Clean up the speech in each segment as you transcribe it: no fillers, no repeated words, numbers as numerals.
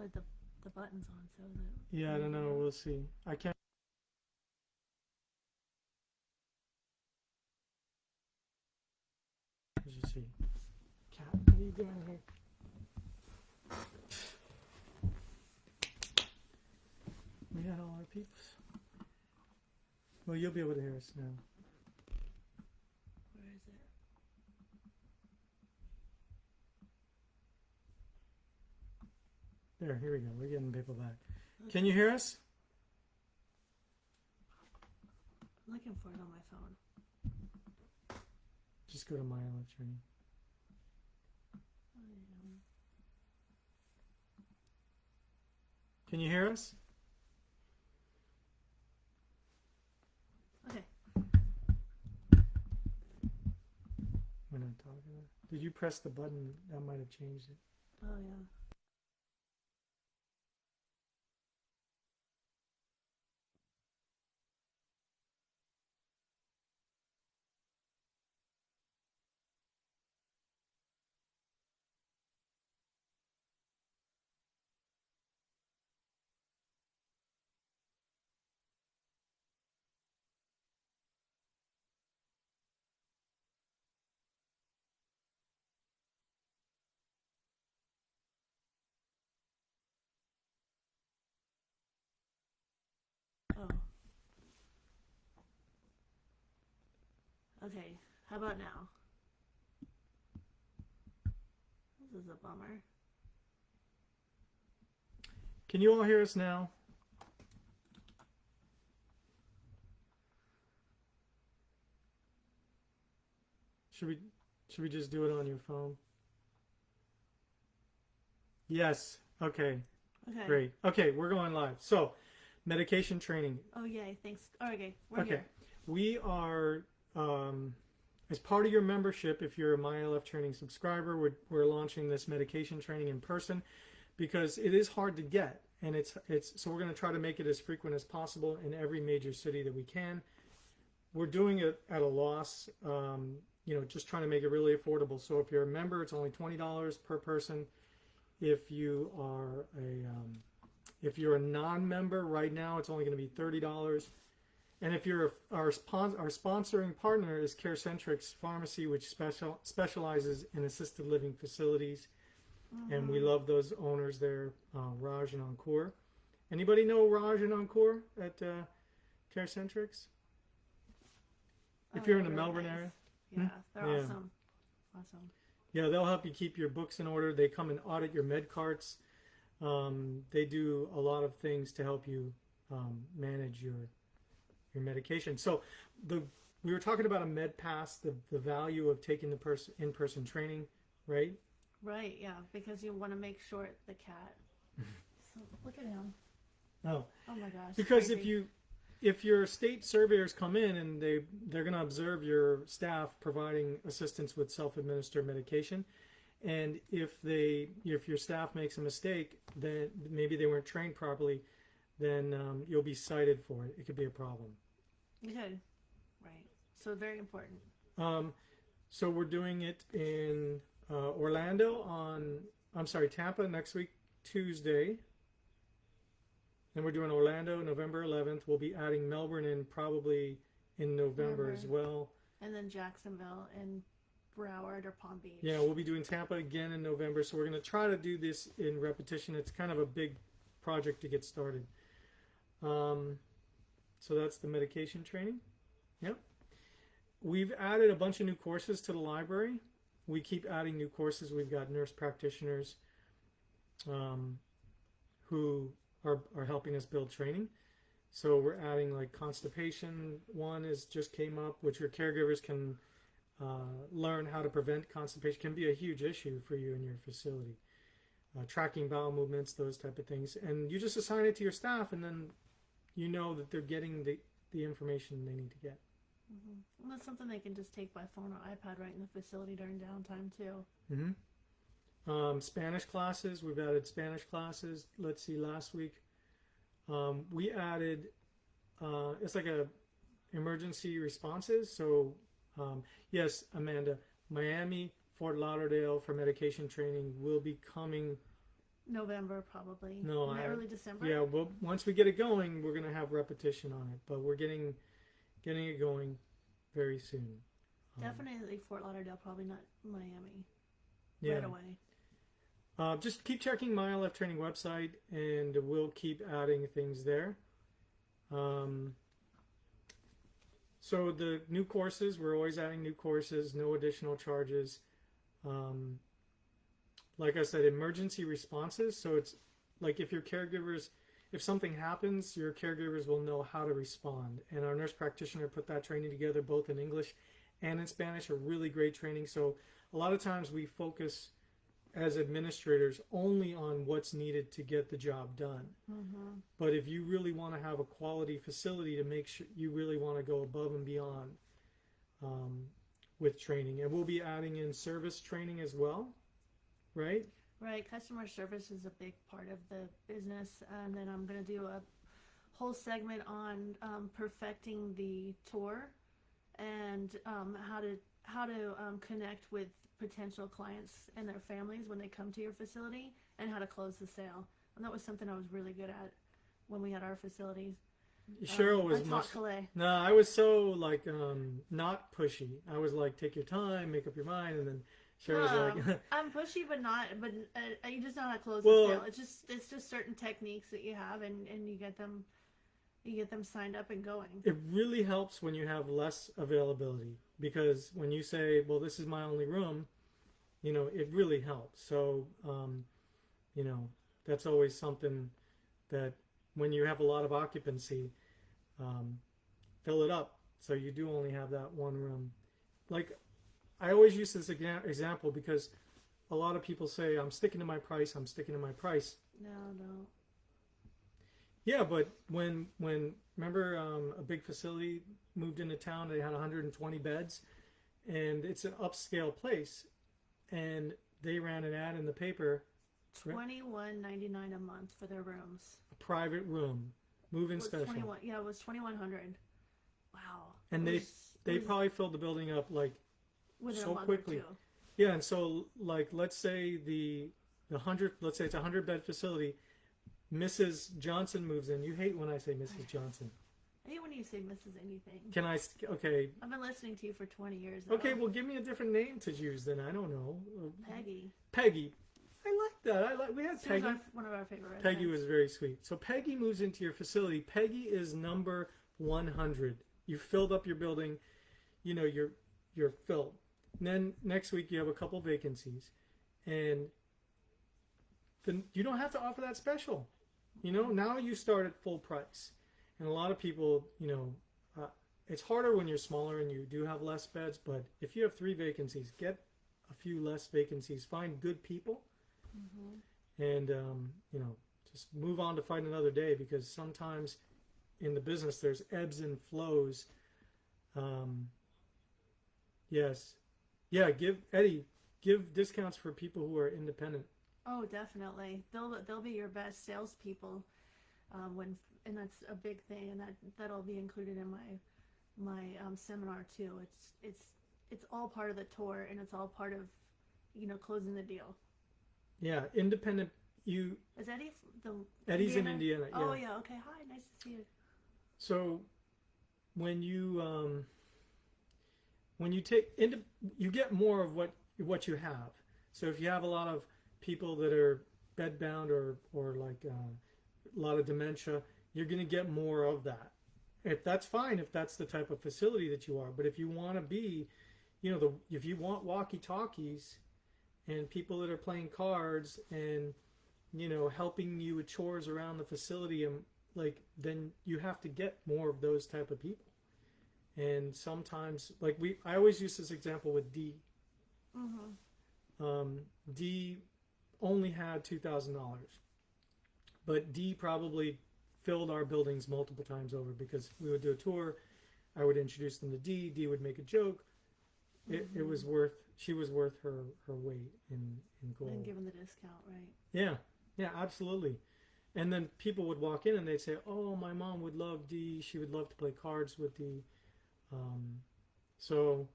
had the buttons on, so that. Yeah, I don't know. We'll see. I can't. Let's just see. Cat, what are you doing here? We had all our peeps. Well, you'll be able to hear us now. Where is it? There, here we go. We're getting people back. Okay. Can you hear us? I'm looking for it on my phone. Just go to My ALF Training. Can you hear us? Okay. We're not talking. Did you press the button? That might have changed it. Oh, yeah. Oh. Okay, how about now? This is a bummer. Can you all hear us now? Should we just do it on your phone? Yes. Okay. Okay. Great. Okay, we're going live. So, medication training. Oh, yay. Thanks. Oh, okay. We're here. We are, as part of your membership, if you're a My ALF Training subscriber, we're launching this medication training in person because it is hard to get. And so we're going to try to make it as frequent as possible in every major city that we can. We're doing it at a loss, just trying to make it really affordable. So if you're a member, it's only $20 per person. If you are if you're a non-member right now, it's only going to be $30. And if you're our sponsoring partner is CareCentrix Pharmacy, which specializes in assisted living facilities, and we love those owners there, Raj and Ankur. Anybody know Raj and Ankur at CareCentrix? If you're in the Melbourne area, yeah, they're awesome. Awesome. Yeah, they'll help you keep your books in order. They come and audit your med carts. They do a lot of things to help you manage your medication. So we were talking about a med pass, the value of taking the in-person training, right? Right, yeah, because you want to make sure the cat. So look at him. Oh my gosh. Because crazy. if your state surveyors come in and they're going to observe your staff providing assistance with self-administered medication, and if your staff makes a mistake, then maybe they weren't trained properly, then you'll be cited for it. It could be a problem. Okay, right. So very important. So we're doing it in Tampa next week, Tuesday. And we're doing Orlando November 11th. We'll be adding Melbourne in probably in November as well. And then Jacksonville and Broward or Palm Beach. Yeah, we'll be doing Tampa again in November. So we're going to try to do this in repetition. It's kind of a big project to get started. So that's the medication training. Yep. We've added a bunch of new courses to the library. We keep adding new courses. We've got nurse practitioners who are helping us build training. So we're adding like constipation. One just came up, which your caregivers can learn how to prevent constipation. Can be a huge issue for you in your facility. Tracking bowel movements, those type of things. And you just assign it to your staff, and then you know that they're getting the information they need to get. Mm-hmm. Well, that's something they can just take by phone or iPad right in the facility during downtime too. Mm-hmm. Spanish classes, we've added Spanish classes. Let's see, last week we added, it's like a emergency responses. So yes, Amanda, Miami, Fort Lauderdale for medication training will be coming November probably. No, Early December. Yeah, well, once we get it going, we're gonna have repetition on it, but we're getting it going very soon. Definitely Fort Lauderdale, probably not Miami. Yeah. Right away. Just keep checking my ALF Training website, and we'll keep adding things there. So the new courses, we're always adding new courses, no additional charges. Like I said, emergency responses. So it's like if your caregivers, if something happens, your caregivers will know how to respond. And our nurse practitioner put that training together both in English and in Spanish, a really great training. So a lot of times we focus as administrators only on what's needed to get the job done. Mm-hmm. But if you really want to have a quality facility, to make sure you really want to go above and beyond with training. And we'll be adding in service training as well, right? Right. Customer service is a big part of the business. And then I'm going to do a whole segment on perfecting the tour and how to connect with potential clients and their families when they come to your facility, and how to close the sale. And that was something I was really good at when we had our facilities. Cheryl was No, I was so like not pushy. I was like, take your time, make up your mind, and then Cheryl's like, I'm pushy, but not. But you just know how to close Well, the sale. It's just certain techniques that you have, and you get them signed up and going. it really helps when you have less availability, because when you say, well, this is my only room, it really helps. So, that's always something that when you have a lot of occupancy, fill it up. So you do only have that one room. Like, I always use this example because a lot of people say, I'm sticking to my price, I'm sticking to my price. No. Yeah, but when remember a big facility moved into town, they had 120 beds, and it's an upscale place, and they ran an ad in the paper. $21.99 a month for their rooms. A private room, move-in special. It was $2,100. Wow. And they probably filled the building up like within so a month quickly. Or two. Yeah, and so like let's say let's say it's a 100-bed facility. Mrs. Johnson moves in. You hate when I say Mrs. Johnson. I hate when you say Mrs. anything. Okay. I've been listening to you for 20 years now. Okay, well, give me a different name to use then. I don't know. Peggy. I like that. We had She Peggy. was one of our favorite Peggy residents. was very sweet. So Peggy moves into your facility. Peggy is number 100. You filled up your building. You're filled. And then next week you have a couple vacancies, and then you don't have to offer that special. Now you start at full price. And a lot of people, it's harder when you're smaller and you do have less beds, but if you have 3 vacancies, get a few less vacancies, find good people, and, just move on to fight another day, because sometimes in the business there's ebbs and flows. Yes. Yeah, give discounts for people who are independent. Oh, definitely. They'll be your best salespeople, and that's a big thing, and that'll be included in my seminar too. It's all part of the tour, and it's all part of closing the deal. Yeah, independent. Is Eddie Eddie's in Indiana. Yeah. Oh yeah. Okay. Hi. Nice to see you. So when you you get more of what you have. So if you have a lot of people that are bedbound or like a lot of dementia, you're going to get more of that. If that's fine, if that's the type of facility that you are. But if you want to be, if you want walkie-talkies and people that are playing cards and helping you with chores around the facility, and then you have to get more of those type of people. And sometimes, I always use this example with D. D only had $2,000, but D probably filled our buildings multiple times over, because we would do a tour, I would introduce them to D, D would make a joke. It was worth, she was worth her weight in gold. And given the discount, right? Yeah, absolutely. And then people would walk in and they'd say, oh, my mom would love D, she would love to play cards with D. So,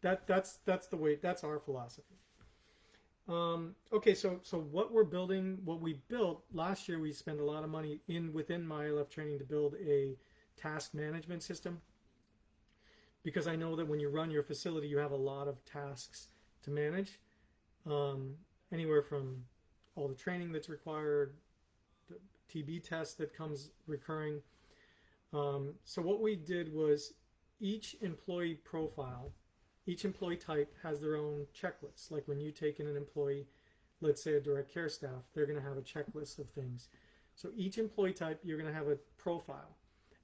that's the way, that's our philosophy. Okay, so what we're building, what we built last year, we spent a lot of money within my ALF training to build a task management system, because I know that when you run your facility, you have a lot of tasks to manage, anywhere from all the training that's required, the TB test that comes recurring. So what we did was each employee profile, each employee type has their own checklist. Like when you take in an employee, let's say a direct care staff, they're going to have a checklist of things. So each employee type, you're going to have a profile.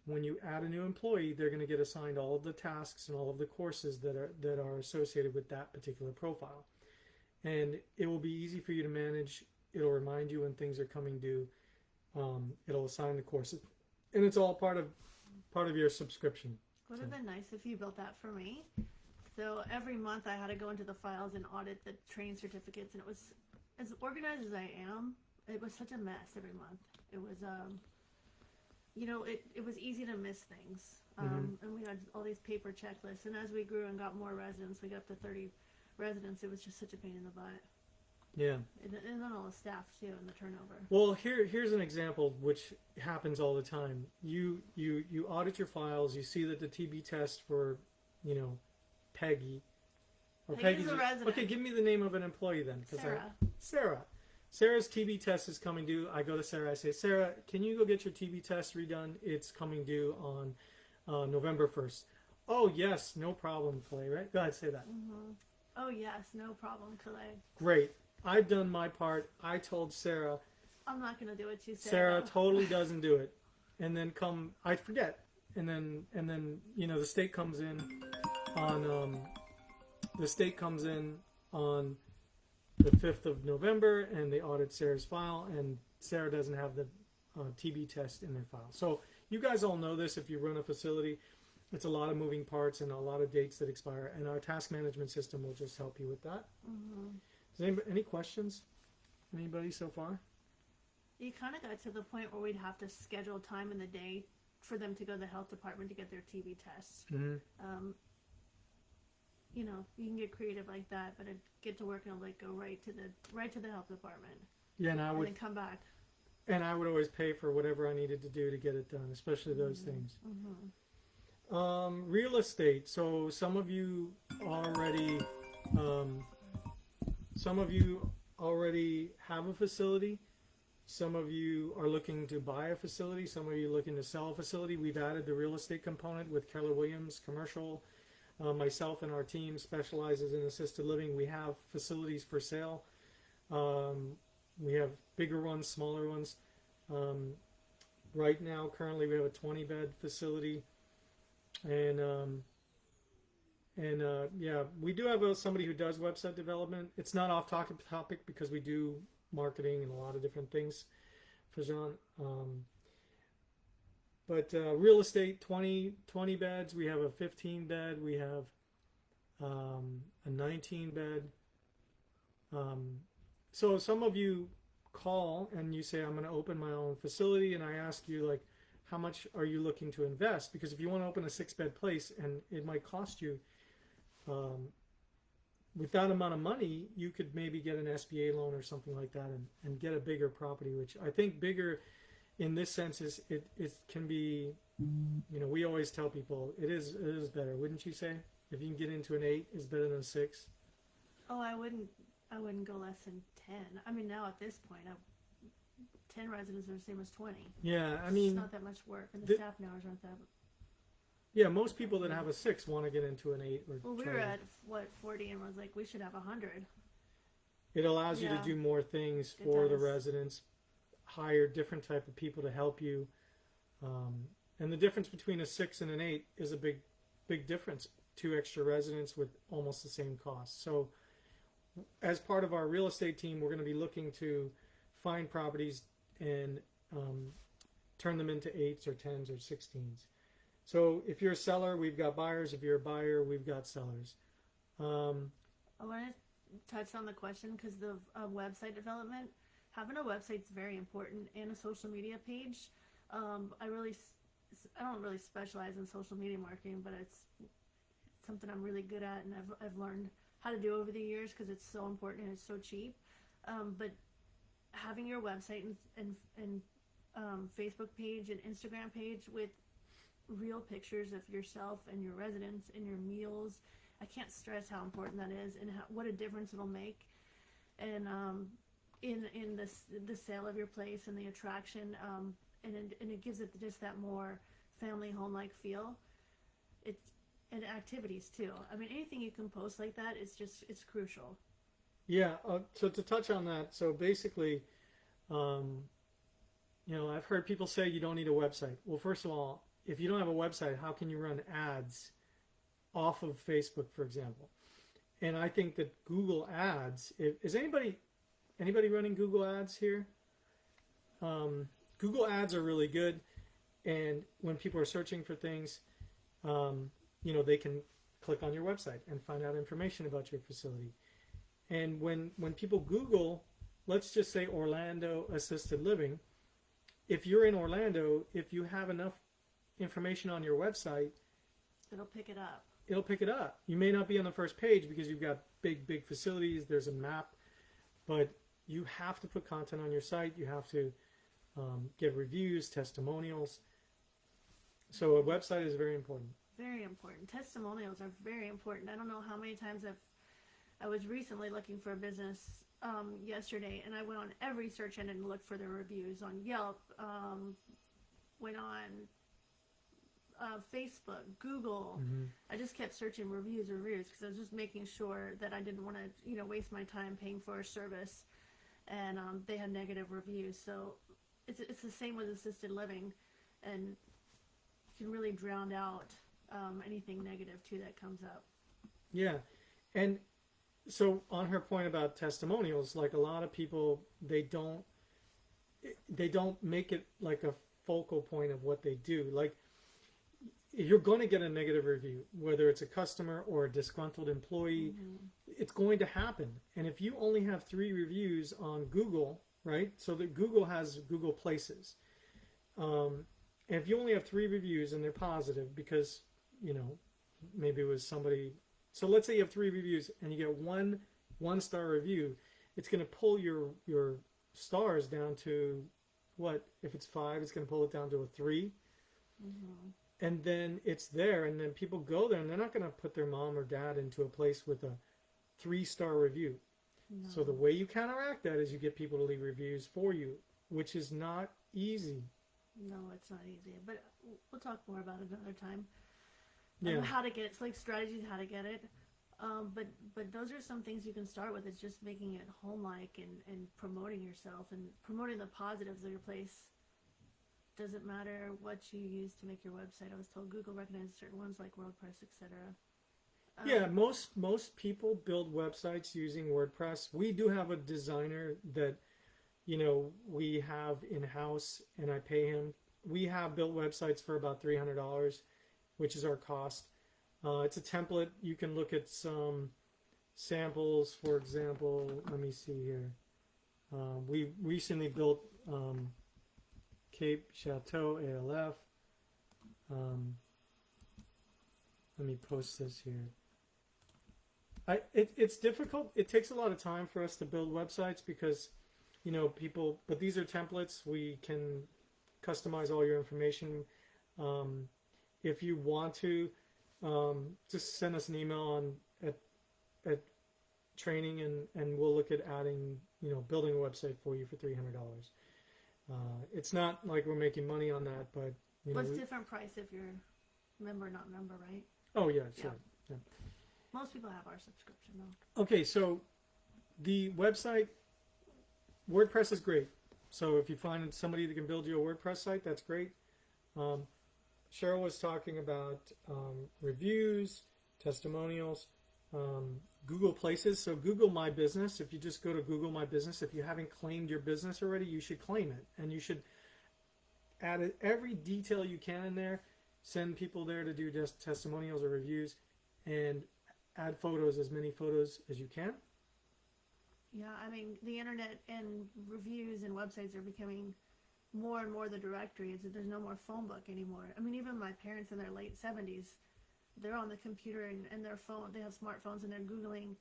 When you add a new employee, they're going to get assigned all of the tasks and all of the courses that are associated with that particular profile. And it will be easy for you to manage. It'll remind you when things are coming due. It'll assign the courses, and it's all part of your subscription. Would have been nice if you built that for me. So every month I had to go into the files and audit the training certificates, and it was, as organized as I am, it was such a mess every month. It was, it was easy to miss things. And we had all these paper checklists, and as we grew and got more residents, we got up to 30 residents. It was just such a pain in the butt. Yeah. And then all the staff too, and the turnover. Well, here's an example which happens all the time. You audit your files. You see that the TB test for, Peggy. Peggy's a resident. Okay, give me the name of an employee then. Sarah. Sarah's TB test is coming due. I go to Sarah. I say, Sarah, can you go get your TB test redone? It's coming due on November 1st. Oh, yes, no problem, Clay, right? Go ahead, say that. Mm-hmm. Oh, yes, no problem, Clay. Great. I've done my part. I told Sarah. I'm not going to do it, you said. Sarah totally doesn't do it. And then I forget. And then the state comes in on the 5th of November, and they audit Sarah's file, and Sarah doesn't have the TB test in their file. So you guys all know this. If you run a facility, it's a lot of moving parts and a lot of dates that expire, and our task management system will just help you with that. Any questions? Anybody so far? You kind of got to the point where we'd have to schedule time in the day for them to go to the health department to get their TB tests. You can get creative like that, but I'd get to work and I'd go right to the health department. Yeah, and then come back. And I would always pay for whatever I needed to do to get it done, especially those things. Real estate. So some of you already have a facility. Some of you are looking to buy a facility. Some of you are looking to sell a facility. We've added the real estate component with Keller Williams Commercial. Myself and our team specializes in assisted living. We have facilities for sale. We have bigger ones, smaller ones. Right now, currently, we have a 20-bed facility. And we do have somebody who does website development. It's not off topic because we do marketing and a lot of different things for Jean. But real estate, 20 beds. We have a 15-bed. We have a 19-bed. So some of you call and you say, I'm going to open my own facility. And I ask you, how much are you looking to invest? Because if you want to open a 6-bed place and it might cost you, with that amount of money, you could maybe get an SBA loan or something like that and get a bigger property, which I think bigger in this sense is it can be, we always tell people it is better, wouldn't you say? If you can get into an 8, it's better than a 6. Oh, I wouldn't go less than 10. I mean, now at this point, 10 residents are the same as 20. Yeah, I mean, it's not that much work, and the staff hours aren't that. Yeah, most people that have a 6 want to get into an 8 or. Well, we were at 40, and was we should have 100. It allows you to do more things for the residents, hire different type of people to help you, and the difference between a 6 and an 8 is a big difference. 2 extra residents with almost the same cost. So, as part of our real estate team, we're going to be looking to find properties and turn them into 8s or 10s or 16s. So if you're a seller, we've got buyers. If you're a buyer, we've got sellers. I want to touch on the question because the website development, having a website is very important, and a social media page. I don't really specialize in social media marketing, but it's something I'm really good at, and I've learned how to do over the years because it's so important and it's so cheap. But having your website and Facebook page and Instagram page with real pictures of yourself and your residents and your meals, I can't stress how important that is and what a difference it'll make. And in the sale of your place and the attraction, and it gives it just that more family home-like feel. And activities too. I mean, anything you can post like that is it's crucial. Yeah. So to touch on that, so basically, I've heard people say you don't need a website. Well, first of all, if you don't have a website, how can you run ads off of Facebook, for example? And I think that Google Ads, is anybody running Google Ads here? Google Ads are really good, and when people are searching for things, they can click on your website and find out information about your facility. And when people Google, let's just say Orlando assisted living, if you're in Orlando, if you have enough information on your website, it'll pick it up. It'll pick it up. You may not be on the first page because you've got big facilities, there's a map, but you have to put content on your site. You have to get reviews, testimonials. So a website is very important. Very important. Testimonials are very important. I don't know how many times I was recently looking for a business yesterday, and I went on every search engine and looked for their reviews on Yelp, went on Facebook, Google. Mm-hmm. I just kept searching reviews because I was just making sure that I didn't want to waste my time paying for a service, and they had negative reviews. So it's the same with assisted living, and you can really drown out anything negative too that comes up. Yeah. And so on her point about testimonials, like a lot of people, they don't make it like a focal point of what they do. Like, you're going to get a negative review, whether it's a customer or a disgruntled employee. Mm-hmm. It's going to happen. And if you only have 3 reviews on Google, right? So that Google has Google Places. And if you only have 3 reviews and they're positive because, maybe it was somebody. So let's say you have 3 reviews and you get one-star review. It's going to pull your stars down to what? If it's 5, it's going to pull it down to a 3. Mm-hmm. And then it's there, and then people go there, and they're not going to put their mom or dad into a place with a 3-star review. No. So the way you counteract that is you get people to leave reviews for you, which is not easy. No, it's not easy. But we'll talk more about it another time. Yeah. How to get it. It's like strategies how to get it. But those are some things you can start with. It's just making it home-like and promoting yourself and promoting the positives of your place. Doesn't matter what you use to make your website. I was told Google recognizes certain ones like WordPress, etc. Yeah, most people build websites using WordPress. We do have a designer that, we have in-house, and I pay him. We have built websites for about $300, which is our cost. It's a template. You can look at some samples, for example. Let me see here. We recently built Cape Chateau ALF. Let me post this here. It's difficult. It takes a lot of time for us to build websites because, people, but these are templates. We can customize all your information. If you want to, just send us an email at training and we'll look at adding, building a website for you for $300. It's not like we're making money on that, but what's different price if you're member, not member, right? Oh yeah, sure. Yeah. Most people have our subscription though. Okay, so the website, WordPress is great. So if you find somebody that can build you a WordPress site, that's great. Cheryl was talking about reviews, testimonials, Google Places. So Google My Business. If you just go to Google My Business, if you haven't claimed your business already, you should claim it. And you should add every detail you can in there. Send people there to do just testimonials or reviews. And add photos, as many photos as you can. Yeah, I mean, the internet and reviews and websites are becoming more and more the directory. There's no more phone book anymore. I mean, even my parents in their late 70s, they're on the computer and their phone. They have smartphones and they're Googling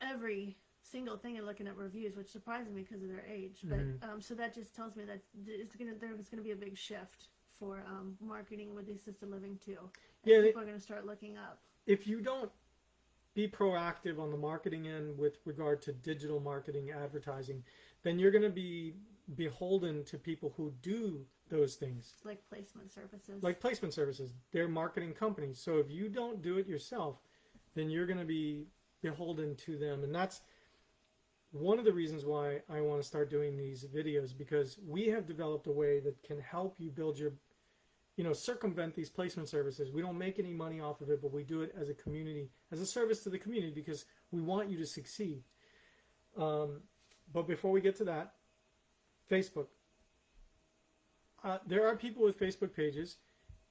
every single thing and looking at reviews, which surprises me because of their age. But so that just tells me that there's gonna be a big shift for marketing with the assisted living too. Yeah, People are gonna start looking up. If you don't be proactive on the marketing end with regard to digital marketing, advertising, then you're going to be beholden to people who do those things. Like placement services. Like placement services. They're marketing companies. So if you don't do it yourself, then you're going to be beholden to them. And that's one of the reasons why I want to start doing these videos, because we have developed a way that can help you build your, circumvent these placement services. We don't make any money off of it, but we do it as a community, as a service to the community, because we want you to succeed. But before we get to that, Facebook. There are people with Facebook pages,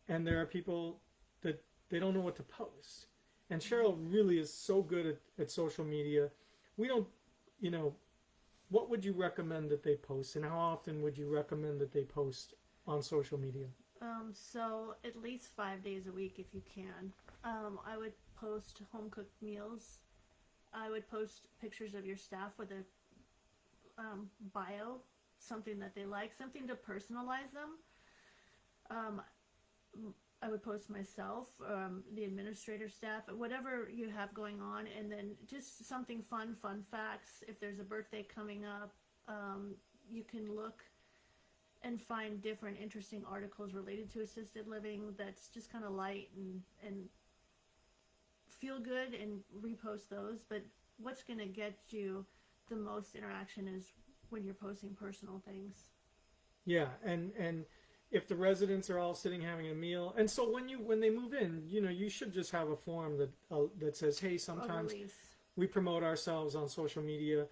and there are people that they don't know what to post. And Cheryl really is so good at social media. We don't, what would you recommend that they post, and how often would you recommend that they post on social media? So at least 5 days a week if you can. I would post home cooked meals. I would post pictures of your staff with a bio, something that they like, something to personalize them. I would post myself, the administrator staff, whatever you have going on, and then just something fun facts. If there's a birthday coming up, you can look and find different interesting articles related to assisted living that's just kind of light and feel good, and repost those. But what's going to get you the most interaction is when you're posting personal things. Yeah, and if the residents are all sitting having a meal, and so when they move in, you should just have a form that says, hey, sometimes we promote ourselves on social media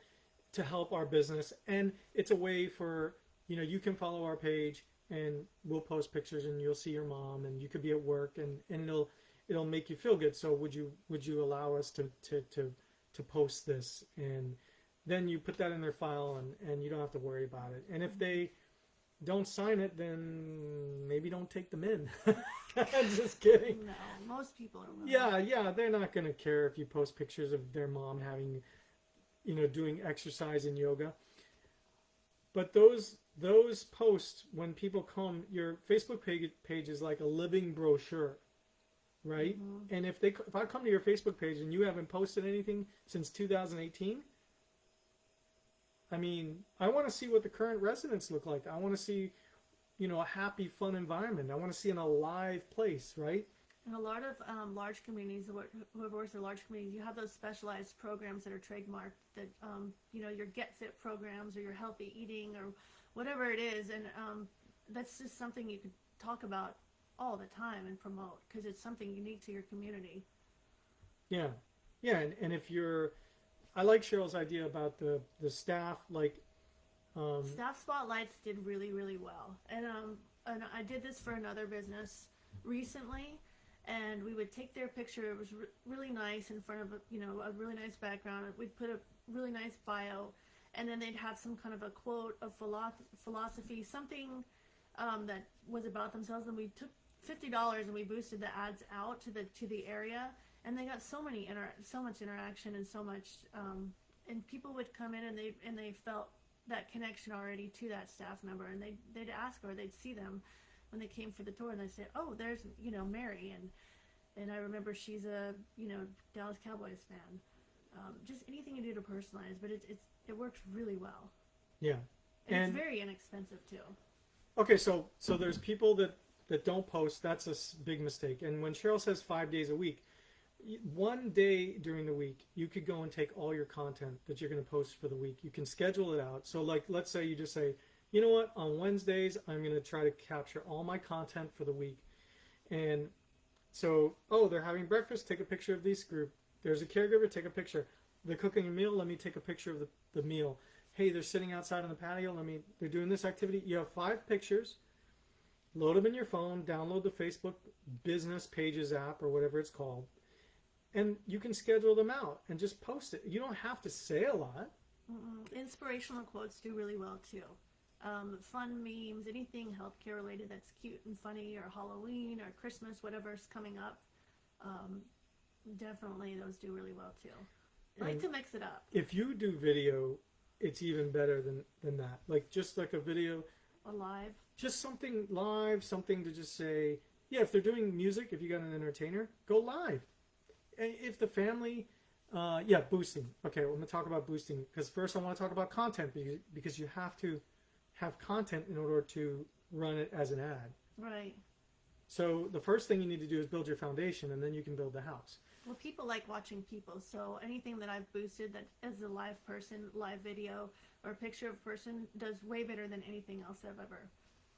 to help our business, and it's a way for you can follow our page, and we'll post pictures, and you'll see your mom, and you could be at work, and it'll make you feel good. So would you allow us to post this? And then you put that in their file, and you don't have to worry about it. And if they don't sign it, then maybe don't take them in. I'm just kidding. No, most people are willing. Yeah, they're not going to care if you post pictures of their mom having, doing exercise and yoga. But those posts, when people come, your Facebook page is like a living brochure, right? Mm-hmm. And if I come to your Facebook page and you haven't posted anything since 2018, I mean, I want to see what the current residents look like. I want to see, a happy, fun environment. I want to see an alive place, right? In a lot of large communities, whoever works in large communities, you have those specialized programs that are trademarked, that, your Get Fit programs or your healthy eating or whatever it is. And that's just something you could talk about all the time and promote, because it's something unique to your community. Yeah. And if I like Cheryl's idea about the staff, staff spotlights did really, really well. And I did this for another business recently, and we would take their picture. It was really nice in front of a really nice background. We'd put a really nice bio, and then they'd have some kind of a quote of philosophy, something that was about themselves. And we took $50 and we boosted the ads out to the area. And they got so much interaction and so much, and people would come in and they felt that connection already to that staff member, and they'd ask, or they'd see them when they came for the tour, and they'd say, oh, there's Mary, and I remember she's a Dallas Cowboys fan. Just anything you do to personalize, but it works really well. Yeah, and it's very inexpensive too. Okay, so there's people that don't post. That's a big mistake. And when Cheryl says 5 days a week, one day during the week, you could go and take all your content that you're going to post for the week. You can schedule it out. So let's say you just say, you know what, on Wednesdays, I'm going to try to capture all my content for the week. And so, they're having breakfast, take a picture of this group. There's a caregiver, take a picture. They're cooking a meal, let me take a picture of the meal. Hey, they're sitting outside on the patio, they're doing this activity. You have 5 pictures, load them in your phone, download the Facebook Business Pages app or whatever it's called. And you can schedule them out and just post it. You don't have to say a lot. Inspirational quotes do really well too. Fun memes, anything healthcare related that's cute and funny, or Halloween or Christmas, whatever's coming up. Definitely those do really well too. I like to mix it up. If you do video, it's even better than that. Like just like a video. Or live. Just something live, something to just say, yeah, if they're doing music, if you got an entertainer, go live. And if the family, boosting. Okay, well, I'm going to talk about boosting because first I want to talk about content because you have to have content in order to run it as an ad. Right. So the first thing you need to do is build your foundation, and then you can build the house. Well, people like watching people, so anything that I've boosted that as a live person, live video, or a picture of a person does way better than anything else I've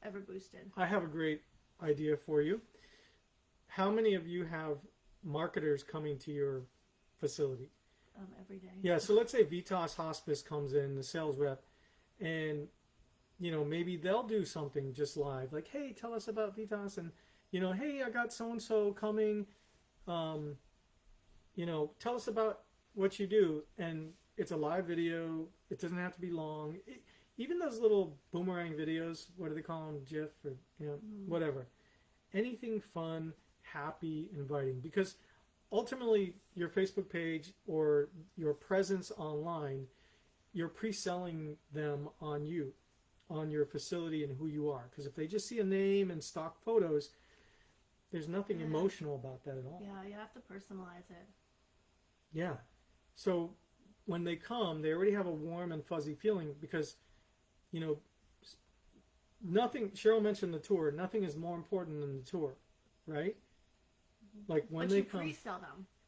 ever boosted. I have a great idea for you. How many of you have marketers coming to your facility? Every day. Yeah, so let's say Vitas Hospice comes in, the sales rep, and maybe they'll do something just live, like, hey, tell us about Vitas, and hey, I got so and so coming. Tell us about what you do, and it's a live video. It doesn't have to be long. Even those little boomerang videos, what do they call them, GIF or whatever. Anything fun, happy, inviting, because ultimately your Facebook page or your presence online, you're pre-selling them on you, on your facility and who you are. Because if they just see a name and stock photos, there's nothing emotional about that at all. Yeah, you have to personalize it. Yeah. So when they come, they already have a warm and fuzzy feeling because, nothing, Cheryl mentioned the tour, nothing is more important than the tour, right? Like when they come,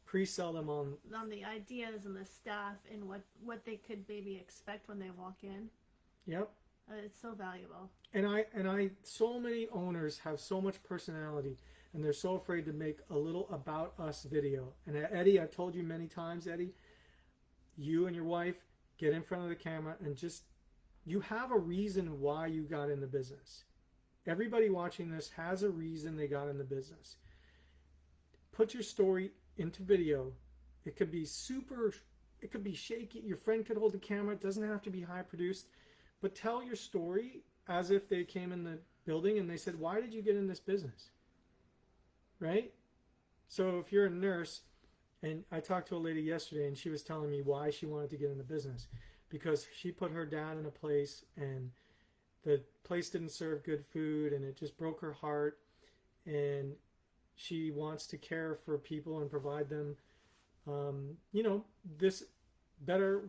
pre-sell them on the ideas and the staff and what they could maybe expect when they walk in. Yep. It's so valuable. And I so many owners have so much personality, and they're so afraid to make a little about us video. And Eddie, I've told you many times, Eddie, you and your wife get in front of the camera and just, you have a reason why you got in the business. Everybody watching this has a reason they got in the business. Put your story into video. It could be it could be shaky. Your friend could hold the camera. It doesn't have to be high produced. But tell your story as if they came in the building and they said, why did you get in this business? Right? So if you're a nurse, and I talked to a lady yesterday and she was telling me why she wanted to get in the business. Because she put her dad in a place and the place didn't serve good food and it just broke her heart. And she wants to care for people and provide them, this better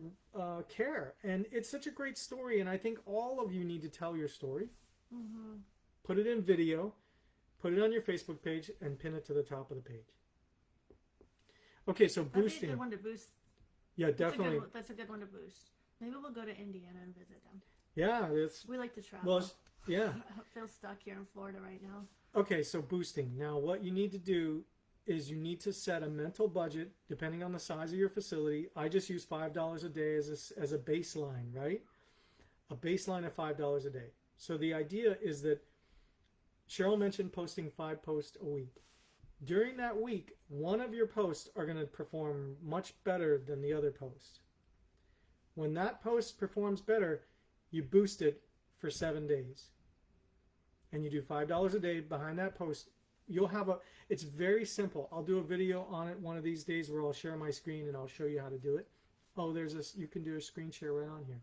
care. And it's such a great story. And I think all of you need to tell your story. Mm-hmm. Put it in video, put it on your Facebook page, and pin it to the top of the page. Okay, so boosting. That'd be a good one to boost. Yeah, definitely. That's a good one to boost. Maybe we'll go to Indiana and visit them. Yeah, we like to travel. Well, yeah. I feel stuck here in Florida right now. Okay, so boosting. Now, what you need to do is you need to set a mental budget depending on the size of your facility. I just use $5 a day as a baseline, right? A baseline of $5 a day. So the idea is that Cheryl mentioned posting 5 posts a week. During that week, one of your posts are going to perform much better than the other post. When that post performs better, you boost it for 7 days. And you do $5 a day behind that post. You'll have it's very simple. I'll do a video on it one of these days where I'll share my screen and I'll show you how to do it. Oh, you can do a screen share right on here.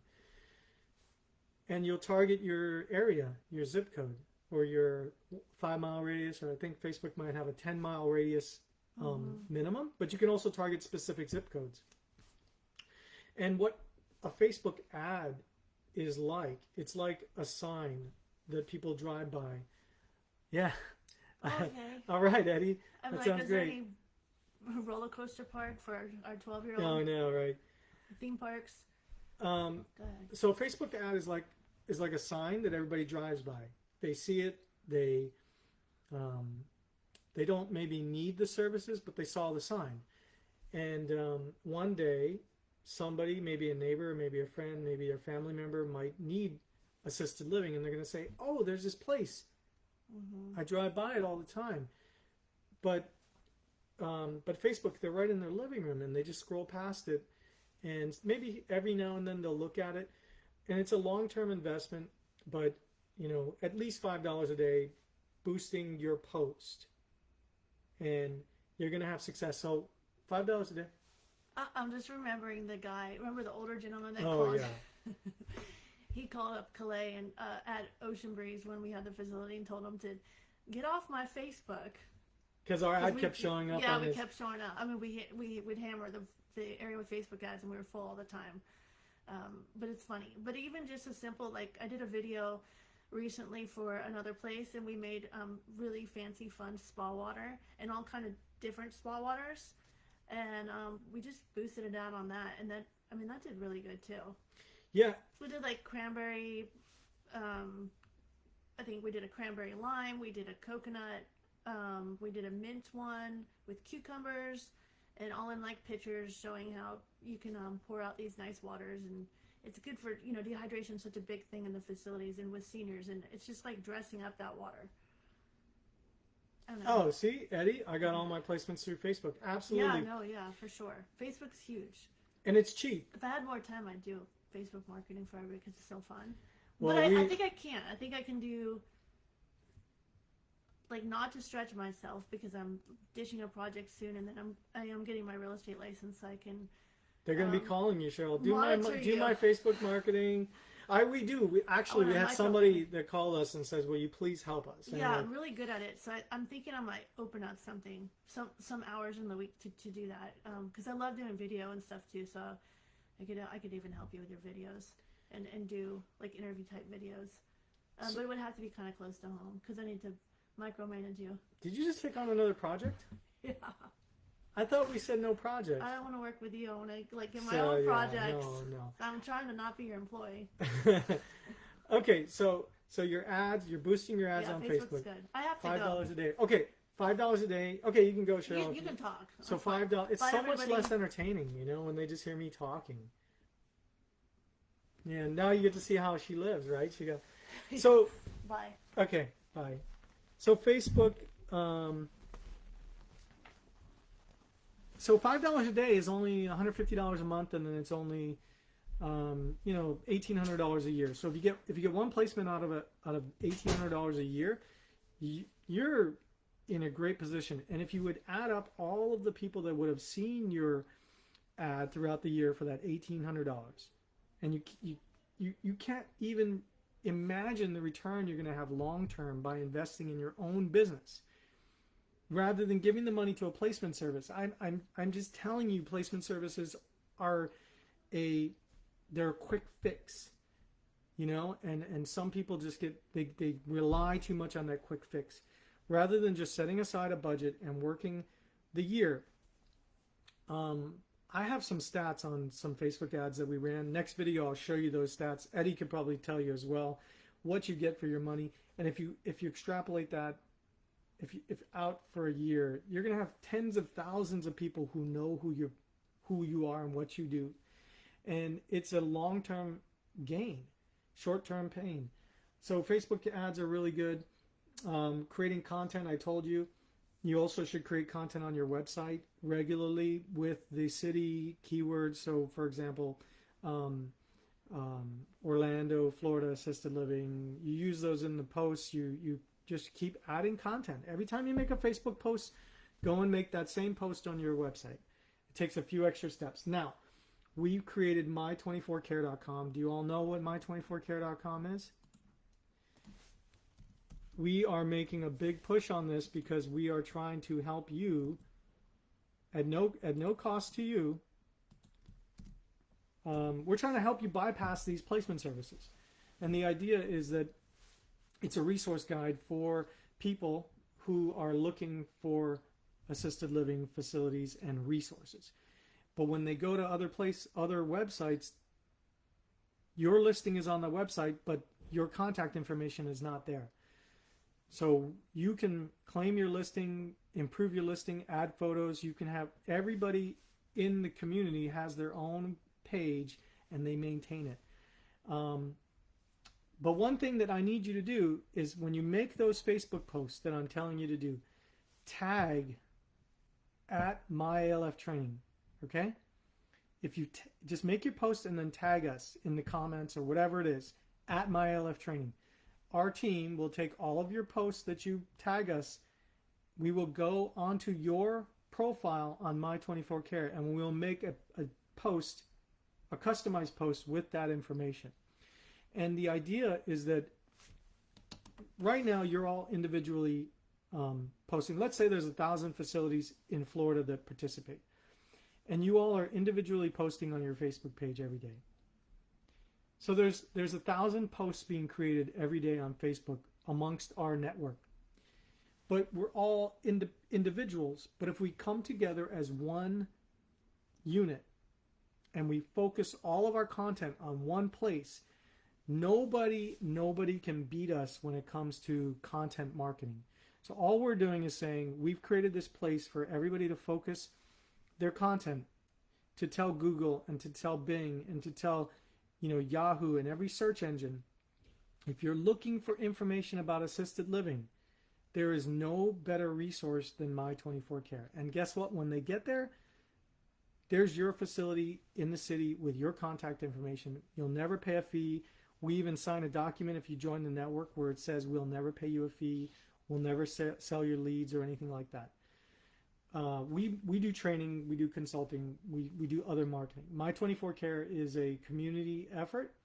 And you'll target your area, your zip code, or your 5-mile radius, or I think Facebook might have a 10-mile radius minimum, but you can also target specific zip codes. And what a Facebook ad is like, it's like a sign that people drive by. Yeah. Okay. All right, Eddie. I'm that like, sounds great. Any roller coaster park for our 12-year-old? Oh, no, right. Theme parks? Go ahead. So Facebook ad is like a sign that everybody drives by. They see it. They don't maybe need the services, but they saw the sign. And one day, somebody, maybe a neighbor, maybe a friend, maybe a family member might need assisted living, and they're going to say, oh, there's this place. Mm-hmm. I drive by it all the time. But Facebook, they're right in their living room, and they just scroll past it. And maybe every now and then they'll look at it. And it's a long-term investment, but at least $5 a day boosting your post. And you're going to have success. So $5 a day. I'm just remembering the guy. Remember the older gentleman that Oh, called? yeah. He called up Calais and at Ocean Breeze when we had the facility and told him to get off my Facebook. Because our ad kept showing up. Yeah, on we his... kept showing up. I mean, we would hammer the area with Facebook ads, and we were full all the time. But it's funny. But even just a simple, like, I did a video recently for another place, and we made really fancy, fun spa water and all kind of different spa waters, and we just boosted it out on that, and that did really good too. Yeah. We did like cranberry. I think we did a cranberry lime. We did a coconut. We did a mint one with cucumbers, and all in like pictures showing how you can pour out these nice waters, and it's good for, dehydration is such a big thing in the facilities and with seniors, and it's just like dressing up that water. I don't know. Oh, see, Eddie, I got all my placements through Facebook. Absolutely. Yeah, for sure. Facebook's huge. And it's cheap. If I had more time, I'd do Facebook marketing for everybody because it's so fun. Well, but I think I can. I think I can do, like, not to stretch myself because I'm dishing a project soon, and then I am getting my real estate license, so I can. They're going to be calling you, Cheryl. Do my you. Facebook marketing. We do. We had somebody that called us and says, "Will you please help us?" And yeah, I'm really good at it. So I'm thinking I might open up something, some hours in the week to do that, because I love doing video and stuff too. So I could even help you with your videos and do like interview type videos. But it would have to be kind of close to home because I need to micromanage you. Did you just take on another project? Yeah. I thought we said no projects. I don't want to work with you. I want to get my own projects. No. I'm trying to not be your employee. Okay, so your ads, you're boosting your ads on Facebook's Facebook. Good. I have to $5 a day. Okay, $5 a day. Okay, you can go, Cheryl. You can talk. So $5. It's so much less entertaining, when they just hear me talking. Yeah, now you get to see how she lives, right? So. Bye. Okay, bye. So Facebook. So $5 a day is only $150 a month, and then it's only, $1,800 a year. So if you get one placement out of $1,800 a year, you're in a great position. And if you would add up all of the people that would have seen your ad throughout the year for that $1,800, and you can't even imagine the return you're going to have long term by investing in your own business, rather than giving the money to a placement service. I'm just telling you, placement services are they're a quick fix, and some people just they rely too much on that quick fix, rather than just setting aside a budget and working the year. I have some stats on some Facebook ads that we ran. Next video, I'll show you those stats. Eddie could probably tell you as well what you get for your money, and if you extrapolate that. If out for a year, you're going to have tens of thousands of people who know who you are and what you do. And it's a long-term gain, short-term pain. So Facebook ads are really good. Creating content, I told you. You also should create content on your website regularly with the city keywords. So, for example, Orlando, Florida, assisted living. You use those in the posts. You just keep adding content. Every time you make a Facebook post, go and make that same post on your website. It takes a few extra steps. Now, we created My24care.com. Do you all know what My24care.com is? We are making a big push on this because we are trying to help you at no cost to you. We're trying to help you bypass these placement services. And the idea is that it's a resource guide for people who are looking for assisted living facilities and resources. But when they go to other websites, your listing is on the website, but your contact information is not there. So you can claim your listing, improve your listing, add photos. You can have everybody in the community has their own page and they maintain it. But one thing that I need you to do is when you make those Facebook posts that I'm telling you to do, tag at My ALF Training, okay? If you just make your post and then tag us in the comments or whatever it is, at My ALF Training. Our team will take all of your posts that you tag us. We will go onto your profile on My24care, and we'll make a post, a customized post with that information. And the idea is that right now you're all individually posting. Let's say there's 1,000 facilities in Florida that participate, and you all are individually posting on your Facebook page every day. So there's 1,000 posts being created every day on Facebook amongst our network. But we're all individuals. But if we come together as one unit and we focus all of our content on one place, nobody can beat us when it comes to content marketing. So all we're doing is saying we've created this place for everybody to focus their content, to tell Google and to tell Bing and to tell Yahoo and every search engine, if you're looking for information about assisted living, there is no better resource than My24care. And guess what? When they get there, there's your facility in the city with your contact information. You'll never pay a fee. We even sign a document if you join the network where it says we'll never pay you a fee. We'll never sell your leads or anything like that. We do training, we do consulting, we do other marketing. My24care is a community effort,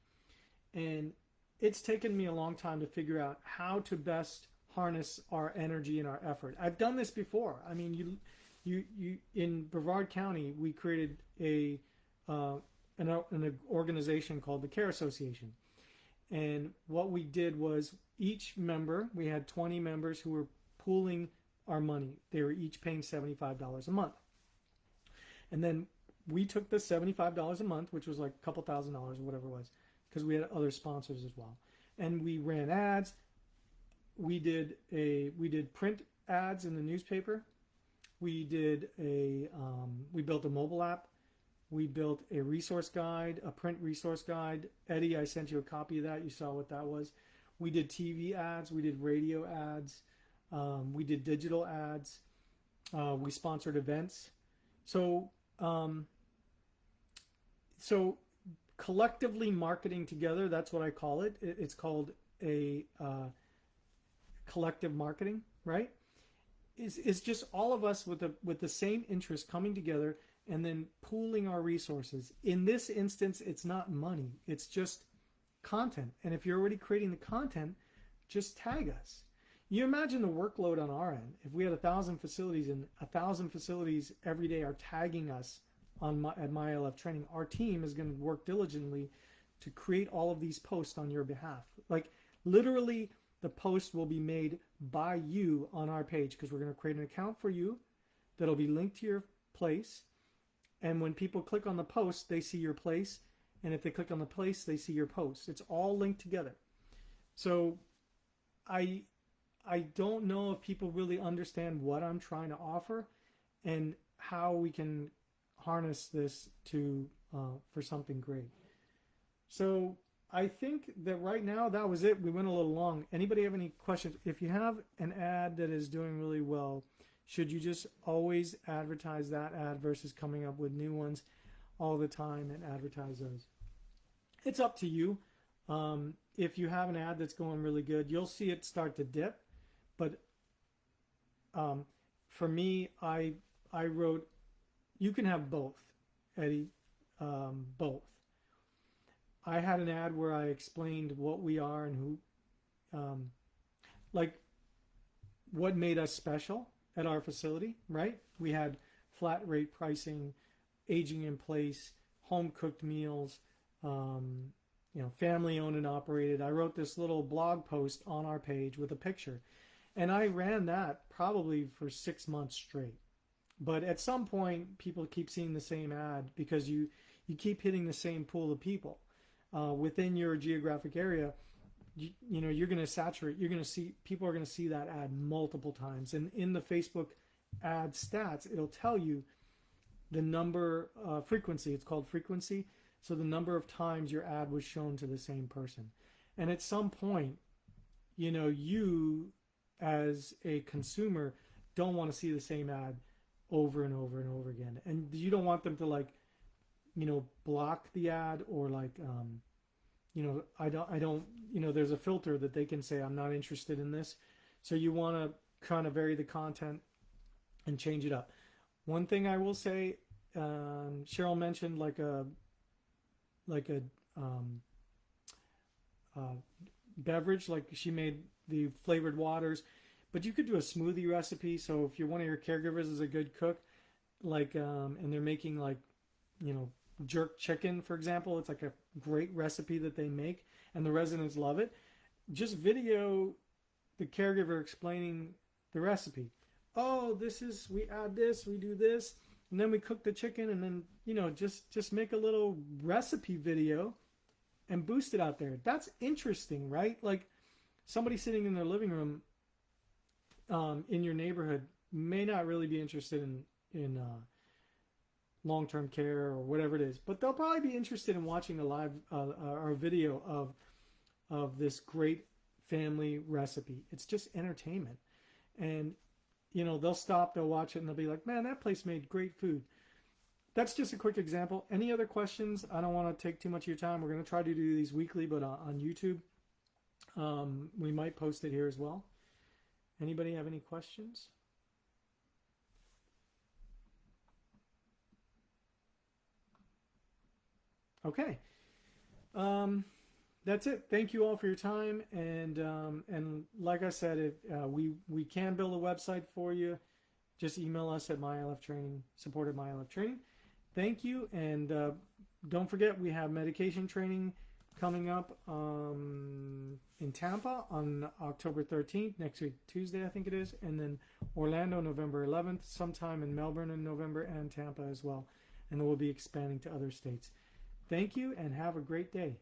and it's taken me a long time to figure out how to best harness our energy and our effort. I've done this before. I mean, you in Brevard County, we created an organization called the Care Association. And what we did was each member, we had 20 members who were pooling our money. They were each paying $75 a month. And then we took the $75 a month, which was like a couple $1,000 or whatever it was, because we had other sponsors as well. And we ran ads. We did print ads in the newspaper. We built a mobile app. We built a resource guide, a print resource guide. Eddie, I sent you a copy of that. You saw what that was. We did TV ads. We did radio ads. We did digital ads. We sponsored events. So collectively marketing together, that's what I call it. It's called a collective marketing, right? It's just all of us with the same interest coming together and then pooling our resources. In this instance, it's not money. It's just content. And if you're already creating the content, just tag us. You imagine the workload on our end. If we had 1,000 facilities and 1,000 facilities every day are tagging us at My ALF Training, our team is going to work diligently to create all of these posts on your behalf. Like literally, the post will be made by you on our page because we're going to create an account for you that'll be linked to your place. And when people click on the post, they see your place. And if they click on the place, they see your post. It's all linked together. So I don't know if people really understand what I'm trying to offer and how we can harness this for something great. So I think that right now that was it. We went a little long. Anybody have any questions? If you have an ad that is doing really well, should you just always advertise that ad versus coming up with new ones all the time and advertise those? It's up to you. If you have an ad that's going really good, you'll see it start to dip. But for me, I wrote, you can have both, Eddie, both. I had an ad where I explained what we are and who, like what made us special at our facility, right? We had flat rate pricing, aging in place, home cooked meals, family owned and operated. I wrote this little blog post on our page with a picture, and I ran that probably for 6 months straight. But at some point, people keep seeing the same ad because you keep hitting the same pool of people within your geographic area. You're going to saturate. You're going to see people are going to see that ad multiple times, and in the Facebook ad stats, it'll tell you the number frequency. It's called frequency. So the number of times your ad was shown to the same person. And at some point, you as a consumer don't want to see the same ad over and over and over again. And you don't want them to block the ad or I don't, there's a filter that they can say, I'm not interested in this. So you want to kind of vary the content and change it up. One thing I will say, Cheryl mentioned like a beverage, like she made the flavored waters, but you could do a smoothie recipe. So if you're one of your caregivers is a good cook, like and they're making like, you know, jerk chicken, for example, it's like a great recipe that they make and the residents love it. Just video the caregiver explaining the recipe. Oh, this is, we add this, we do this, and then we cook the chicken, and then, you know, just make a little recipe video and boost it out there. That's interesting, right? Like somebody sitting in their living room in your neighborhood may not really be interested in long-term care or whatever it is, but they'll probably be interested in watching a live or a video of this great family recipe. It's just entertainment, and you know, they'll stop, they'll watch it, and they'll be like, man, that place made great food. That's just a quick example. Any other questions? I don't want to take too much of your time. We're going to try to do these weekly, but on YouTube. We might post it here as well. Anybody have any questions? Okay. That's it. Thank you all for your time. And like I said, we can build a website for you. Just email us at MyALF Training, support at MyALF Training. Thank you. And don't forget, we have medication training coming up in Tampa on October 13th, next week, Tuesday, I think it is. And then Orlando, November 11th, sometime in Melbourne in November, and Tampa as well. And then we'll be expanding to other states. Thank you and have a great day.